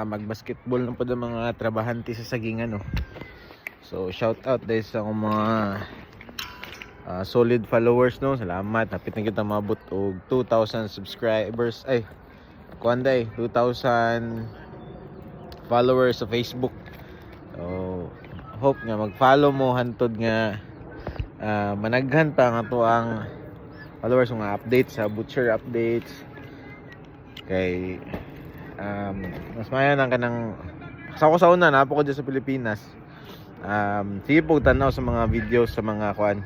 Magbasketball na po ng mga trabahante sa Sagingan, no. So shout out dahil sa akong mga solid followers, no. Salamat, napit na kita mabot og 2,000 subscribers, ay kuanday 2,000 followers sa Facebook. So hope nga mag-follow mo hantod nga managhan pa nga to ang followers, nga updates sa butcher updates kay mas maya nang kanang sa ko sa una na po ko dyan sa Pilipinas. Sige po tanaw sa mga videos sa mga kuan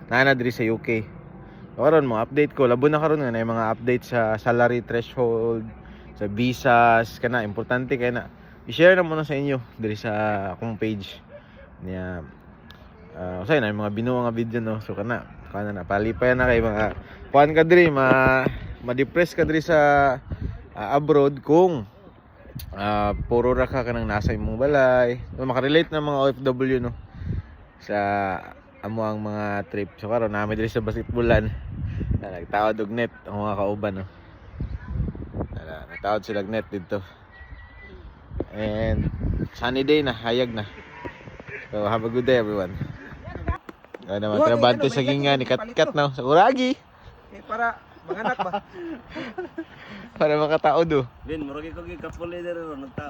na diri sa UK. Karon mo update ko labo na karon nga na mga update sa salary threshold, sa visas kana importante kay na i-share na mo na sa inyo diri sa akong page niya. Usay na yung mga binuo nga video, no. So kana na palipay na kay mga kuan ka diri ma-depress ka diri sa abroad kung puro ra ka kanang nasa imong balay. Makarelate na mga OFW, no, sa amo ang mga trip. So karon nami diri sa basketballan nagtawad og net ang mga kauban, no. Nagtawad sila og net dito. And sunny day na, hayag na. So have a good day everyone. Ano naman trabante sa gingan ni Katkat, no, sa Uragi. Para manganak ba? Para makatao do. Bin, murag ko gi kapuli dere ron nagta.